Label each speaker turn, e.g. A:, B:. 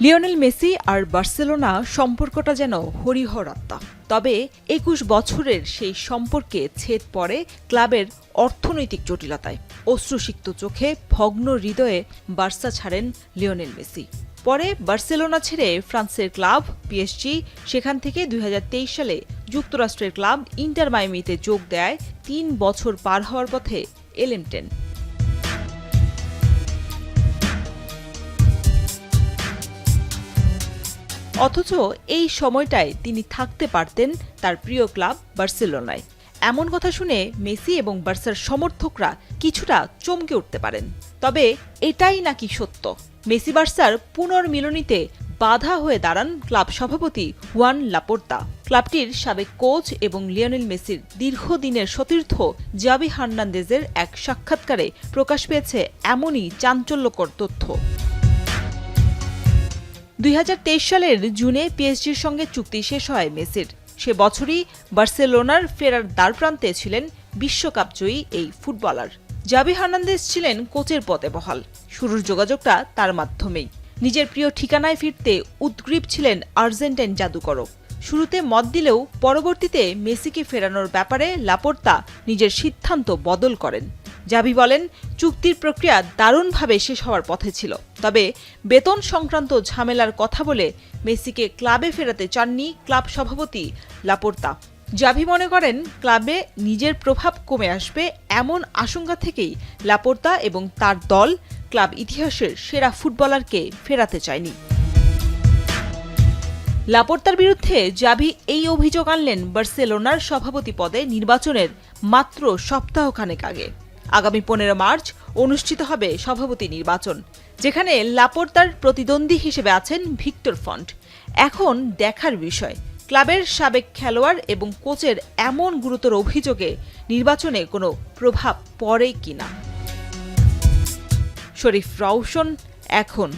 A: Lionel Messi আর Barcelona সম্পর্কটা যেন হরিহর আত্মা। তবে ২১ বছরের সেই সম্পর্কে ছেদ পড়ে ক্লাবের অর্থনৈতিক জটিলতায়। অশ্রুসিক্ত চোখে ভগ্ন হৃদয়ে বার্সা ছাড়েন লিওনেল মেসি। পরে বার্সেলোনা ছেড়ে ফ্রান্সের ক্লাব পিএসজি, সেখান থেকে ২০২৩ সালে যুক্তরাষ্ট্রের ক্লাব ইন্টার মায়ামিতে যোগ দেয় ৩ বছর পার হওয়ার পথে এলএম10। অথচ এই সময়টায় তিনি থাকতে পারতেন তার প্রিয় ক্লাব বার্সেলোনায়। এমন কথা শুনে মেসি এবং বার্সার সমর্থকরা কিছুটা চমকে উঠতে পারেন। তবে এটাই নাকি সত্য? মেসি বার্সার পুনর্মিলনীতে বাধা হয়ে দাঁড়ান ক্লাব সভাপতি হুয়ান লাপোর্তা। ক্লাবটির সাবেক কোচ এবং লিওনেল মেসির দীর্ঘদিনের সতীর্থ জাভি হার্নান্দেজের এক সাক্ষাৎকারে প্রকাশ পেয়েছে এমনই চাঞ্চল্যকর তথ্য। ২০২৩ সালের জুনে পিএসজির সঙ্গে চুক্তি শেষ হয় মেসির। সে বছরই বার্সেলোনার ফেরার দ্বারপ্রান্তে ছিলেন বিশ্বকাপজয়ী এই ফুটবলার। জাভি হার্নান্দেজ ছিলেন কোচের পদে বহাল। শুরুর যোগাযোগটা তার মাধ্যমেই। নিজের প্রিয় ঠিকানায় ফিরতে উদগ্রীব ছিলেন আর্জেন্টাইন জাদুকরও। শুরুতে মত দিলেও পরবর্তীতে মেসিকে ফেরানোর ব্যাপারে লাপোর্তা নিজের সিদ্ধান্ত বদল করেন। জাভি বলেন, চুক্তির প্রক্রিয়া দারুণভাবে শেষ হওয়ার পথে ছিল, তবে বেতন সংক্রান্ত ঝামেলার কথা বলে মেসিকে ক্লাবে ফেরাতে চাননি ক্লাব সভাপতি লাপোর্তা। জাভি মনে করেন, ক্লাবে নিজের প্রভাব কমে আসবে এমন আশঙ্কা থেকেই লাপোর্তা এবং তার দল ক্লাব ইতিহাসের সেরা ফুটবলারকে ফেরাতে চায়নি। লাপোর্তার বিরুদ্ধে জাভি এই অভিযোগ আনলেন বার্সেলোনার সভাপতি পদে নির্বাচনের মাত্র সপ্তাহখানেক আগে। আগামী ১৫ মার্চ অনুষ্ঠিত হবে সভাপতি নির্বাচন, যেখানে লাপোর্তার প্রতিদ্বন্দ্বী হিসেবে আছেন ভিক্টর ফন্ট। এখন দেখার বিষয়, ক্লাবের সাবেক খেলোয়াড় এবং কোচের এমন গুরুতর অভিযোগে নির্বাচনে কোনো প্রভাব পড়ে কিনা। শরীফ রওশন, এখন।